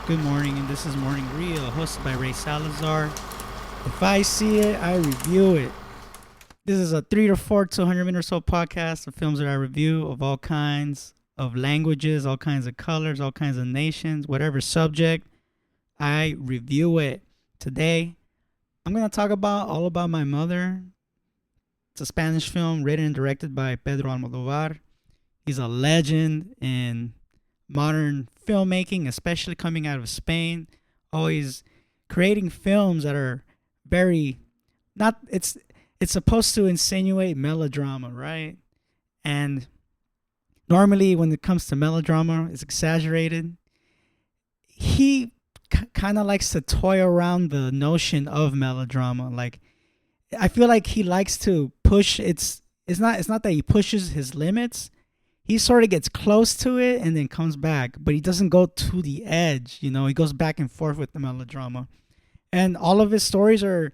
Good morning, and this is Morning Reel, hosted by Ray Salazar. If I see it, I review it. This is a 3 to 4 to 100 minute or so podcast of films that I review of all kinds of languages, all kinds of colors, all kinds of nations, whatever subject. I review it. Today, I'm going to talk all about my mother. It's a Spanish film written and directed by Pedro Almovodovar. He's a legend in modern filmmaking, especially coming out of Spain. Always creating films that are very not it's supposed to insinuate melodrama, right? And normally when it comes to melodrama, it's exaggerated. He kind of likes to toy around the notion of melodrama. Like, I feel like he likes to push it's not that he pushes his limits. He sort of gets close to it and then comes back, but he doesn't go to the edge. He goes back and forth with the melodrama. And all of his stories are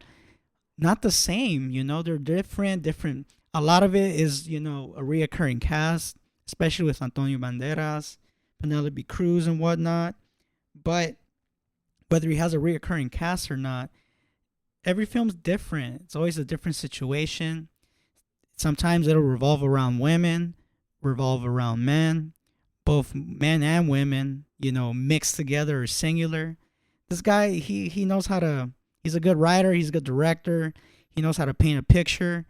not the same, they're different. A lot of it is, a reoccurring cast, especially with Antonio Banderas, Penelope Cruz and whatnot. But whether he has a reoccurring cast or not, every film's different. It's always a different situation. Sometimes it'll revolve around women, revolve around men, both men and women, mixed together or singular. This guy, he knows how to, he's a good writer, he's a good director, he knows how to paint a picture,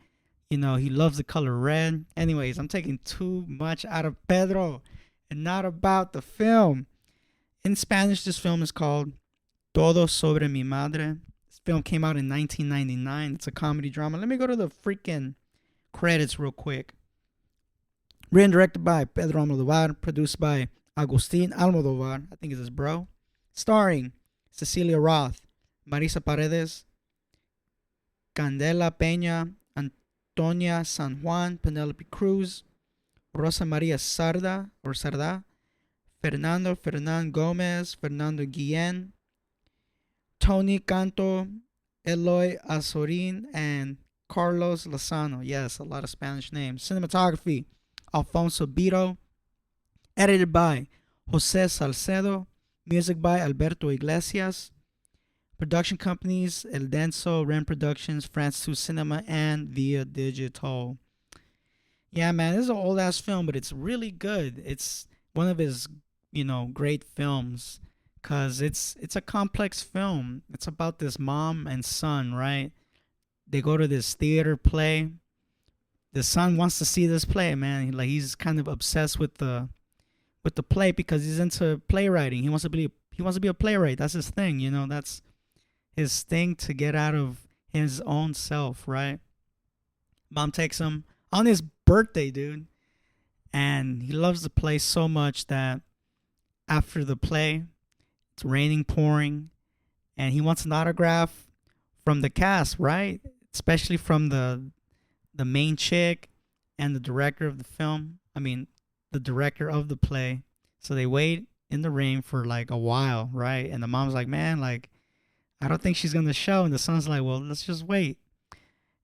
he loves the color red. Anyways, I'm taking too much out of Pedro and not about the film. In Spanish, this film is called Todo Sobre Mi Madre. This film came out in 1999. It's a comedy drama. Let me go to the freaking credits real quick. Written and directed by Pedro Almodovar, produced by Agustin Almodovar, I think it's his bro. Starring Cecilia Roth, Marisa Paredes, Candela Peña, Antonia San Juan, Penelope Cruz, Rosa Maria Sarda, Fernando Fernan Gomez, Fernando Guillen, Tony Canto, Eloy Azorin, and Carlos Lozano. Yes, a lot of Spanish names. Cinematography, Alfonso Bito. Edited by Jose Salcedo. Music by Alberto Iglesias. Production companies El Denso, Ren Productions, France 2 Cinema, and Via Digital. Yeah, man, this is an old ass film, but it's really good. It's one of his, great films, because it's a complex film. It's about this mom and son, right? They go to this theater play. The son wants to see this play, man. He's kind of obsessed with the play because he's into playwriting. He wants to be a playwright. That's his thing, That's his thing to get out of his own self, right? Mom takes him on his birthday, dude, and he loves the play so much that after the play, it's raining, pouring, and he wants an autograph from the cast, right? Especially from the main chick and the director of the film. The director of the play. So they wait in the rain for like a while, right? And the mom's like, man, I don't think she's going to show. And the son's like, well, let's just wait.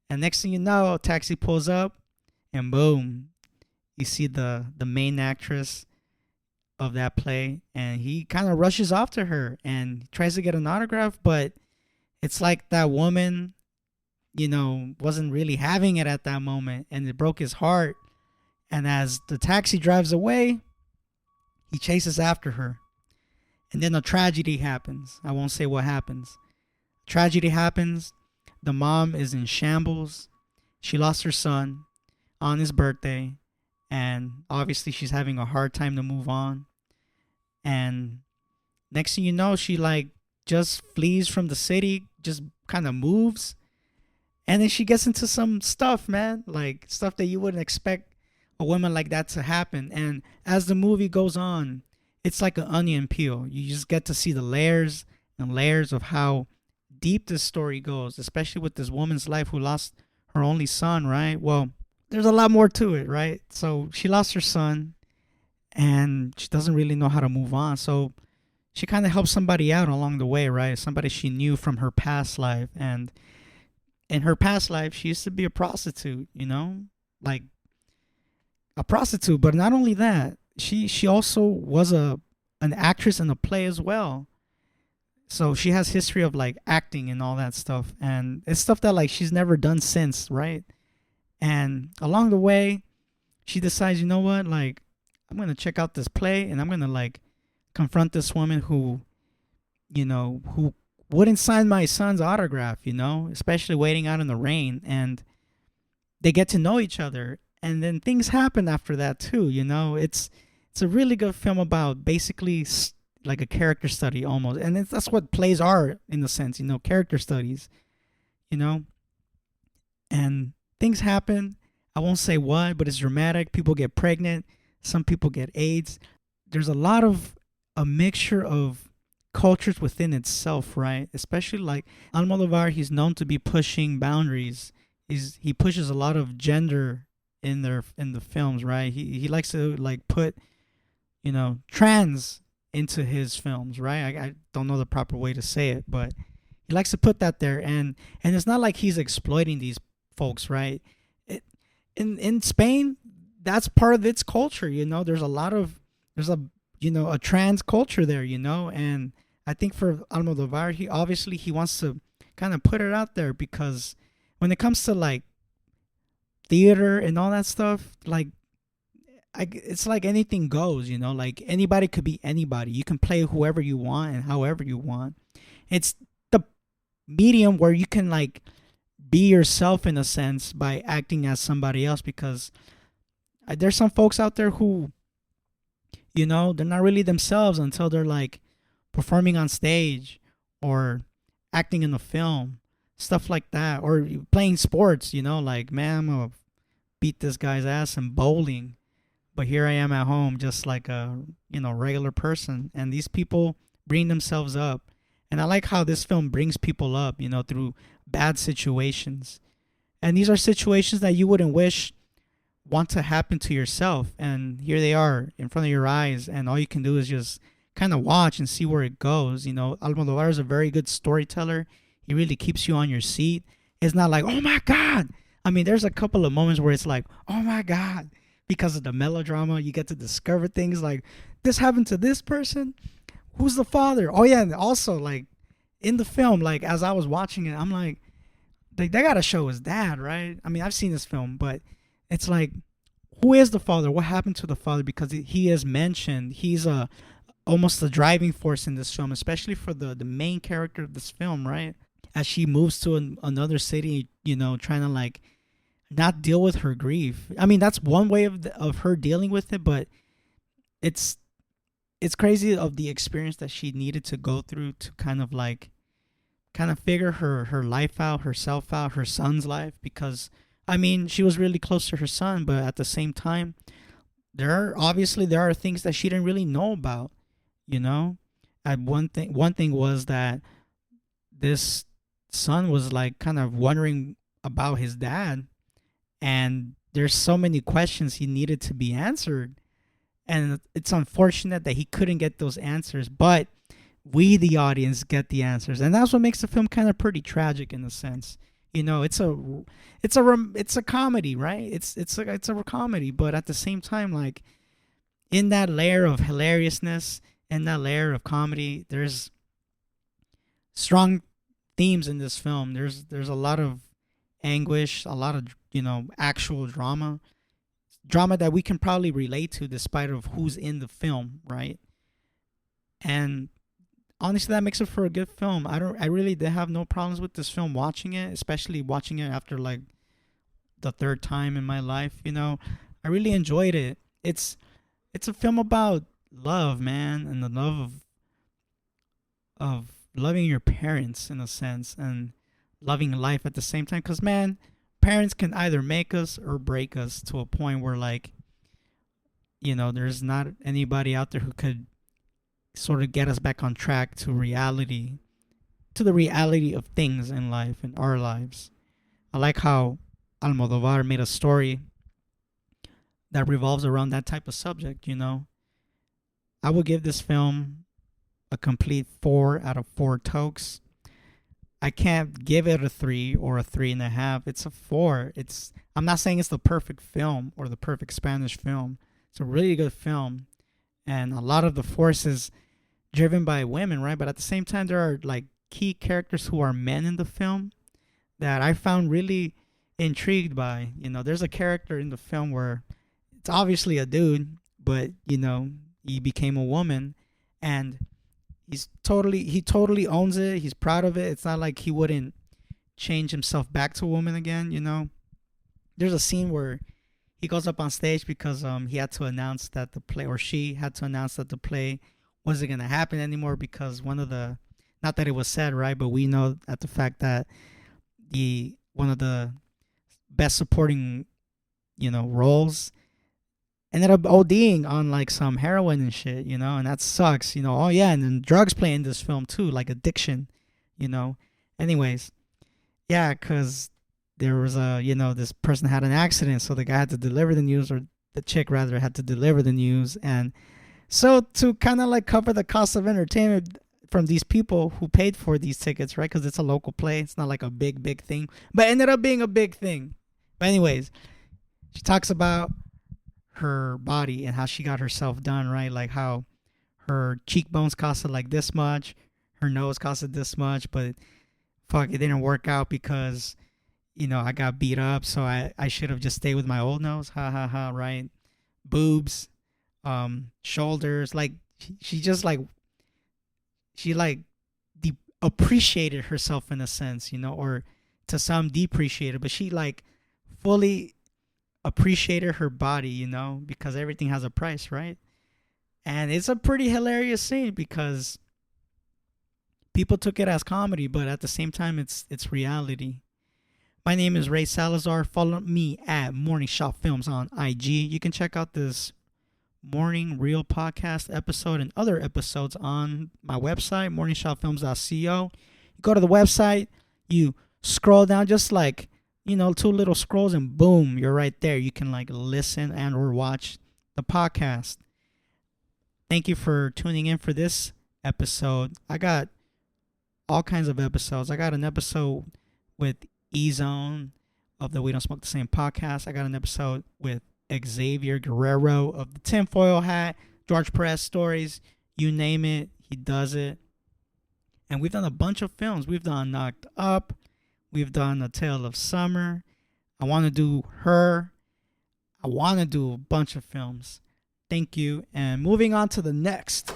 And next thing you know, a taxi pulls up and boom, you see the main actress of that play. And he kind of rushes off to her and tries to get an autograph. But it's like that woman, wasn't really having it at that moment. And it broke his heart. And as the taxi drives away, he chases after her. And then a tragedy happens. I won't say what happens. Tragedy happens. The mom is in shambles. She lost her son on his birthday. And obviously she's having a hard time to move on. And next thing you know, she just flees from the city, just kind of moves. And then she gets into some stuff, man. Like stuff that you wouldn't expect a woman like that to happen. And as the movie goes on, it's like an onion peel. You just get to see the layers and layers of how deep this story goes, especially with this woman's life who lost her only son, right? Well, there's a lot more to it, right? So she lost her son and she doesn't really know how to move on. So she kind of helps somebody out along the way, right? Somebody she knew from her past life. And in her past life, she used to be a prostitute, like a prostitute. But not only that, she also was an actress in a play as well. So she has history of like acting and all that stuff, and it's stuff that like she's never done since, right? And along the way, she decides, you know what, like I'm gonna check out this play, and I'm gonna like confront this woman who, who wouldn't sign my son's autograph, especially waiting out in the rain. And they get to know each other, and then things happen after that too. It's a really good film about basically like a character study almost, and that's what plays are in a sense, character studies, you know. And things happen. I won't say what, but it's dramatic. People get pregnant. Some people get AIDS. There's a lot of a mixture of cultures within itself, right? Especially like Almodovar, he's known to be pushing boundaries. He pushes a lot of gender in the films, right? He likes to like put, trans into his films, right? I don't know the proper way to say it, but he likes to put that there, and it's not like he's exploiting these folks, right? In Spain, that's part of its culture. There's a trans culture there, and I think for Almodovar, he wants to kind of put it out there, because when it comes to like theater and all that stuff, like it's like anything goes, like anybody could be anybody. You can play whoever you want and however you want. It's the medium where you can like be yourself in a sense by acting as somebody else, because there's some folks out there who, they're not really themselves until they're like performing on stage or acting in a film, stuff like that, or playing sports, like, man, I'm gonna beat this guy's ass in bowling, but here I am at home just like a regular person. And these people bring themselves up, and I like how this film brings people up, through bad situations. And these are situations that you wouldn't want to happen to yourself, and here they are in front of your eyes, and all you can do is just kind of watch and see where it goes. Almodovar is a very good storyteller. He really keeps you on your seat. It's not like, oh my God. I mean, there's a couple of moments where it's like, oh my God, because of the melodrama. You get to discover things like, this happened to this person. Who's the father? Oh yeah, and also like in the film, like as I was watching it, I'm like, they gotta show his dad, right? I mean, I've seen this film, but it's like, who is the father? What happened to the father? Because he is mentioned. He's almost the driving force in this film, especially for the main character of this film, right? As she moves to another city, trying to like not deal with her grief. I mean, that's one way of her dealing with it, but it's crazy of the experience that she needed to go through to kind of figure her life out, herself out, her son's life, because I mean, she was really close to her son, but at the same time, there are things that she didn't really know about, And one thing was that this son was like kind of wondering about his dad, and there's so many questions he needed to be answered, and it's unfortunate that he couldn't get those answers, but we, the audience, get the answers, and that's what makes the film kind of pretty tragic in a sense. It's a comedy, right? It's a comedy, but at the same time, like in that layer of hilariousness and that layer of comedy, there's strong themes in this film. There's a lot of anguish, a lot of actual drama that we can probably relate to, despite of who's in the film, right? And honestly, that makes it for a good film. I really did have no problems with this film watching it, especially watching it after like the third time in my life. I really enjoyed it. It's a film about love, man, and the love of loving your parents in a sense, and loving life at the same time. Because man, parents can either make us or break us to a point where like, there's not anybody out there who could sort of get us back on track to the reality of things in life, in our lives. I like how Almodovar made a story that revolves around that type of subject. I would give this film a complete 4 out of 4 tokes. I can't give it a 3 or a 3.5. It's a 4. I'm not saying it's the perfect film or the perfect Spanish film. It's a really good film, and a lot of the forces driven by women, right? But at the same time, there are like key characters who are men in the film that I found really intrigued by. There's a character in the film where it's obviously a dude, but he became a woman, and he totally owns it. He's proud of it. It's not like he wouldn't change himself back to a woman again. There's a scene where he goes up on stage because he had to announce that the play, or she had to announce that the play wasn't gonna happen anymore, because one of the, not that it was said, right, but we know at the fact that the one of the best supporting roles ended up ODing on like some heroin and shit, and that sucks. Oh yeah, and then drugs play in this film too, like addiction. Anyways, yeah, because there was this person had an accident, so the guy had to deliver the news, or the chick rather had to deliver the news. And so to kind of like cover the cost of entertainment from these people who paid for these tickets, right, because it's a local play, it's not like a big thing, but ended up being a big thing. But anyways, she talks about her body and how she got herself done, right? Like how her cheekbones costed like this much, her nose costed this much, but fuck, it didn't work out because I got beat up, so I should have just stayed with my old nose. Ha ha ha, right? Boobs, shoulders, like she just like appreciated herself in a sense, or to some depreciated, but she like fully appreciated her body, because everything has a price, right? And it's a pretty hilarious scene because people took it as comedy, but at the same time, it's reality. My name is Ray Salazar. Follow me at Morning Shot Films on IG. You can check out this Morning Real Podcast episode and other episodes on my website, morningshotfilms.co. You go to the website, you scroll down just like, 2 little scrolls, and boom, you're right there. You can like listen and or watch the podcast. Thank you for tuning in for this episode. I got all kinds of episodes. I got an episode with E-Zone of the We Don't Smoke the Same podcast. I got an episode with Xavier Guerrero of the Tinfoil Hat, George Perez stories, you name it, he does it. And we've done a bunch of films. We've done Knocked Up. We've done A Tale of Summer. I want to do Her. I want to do a bunch of films. Thank you. And moving on to the next.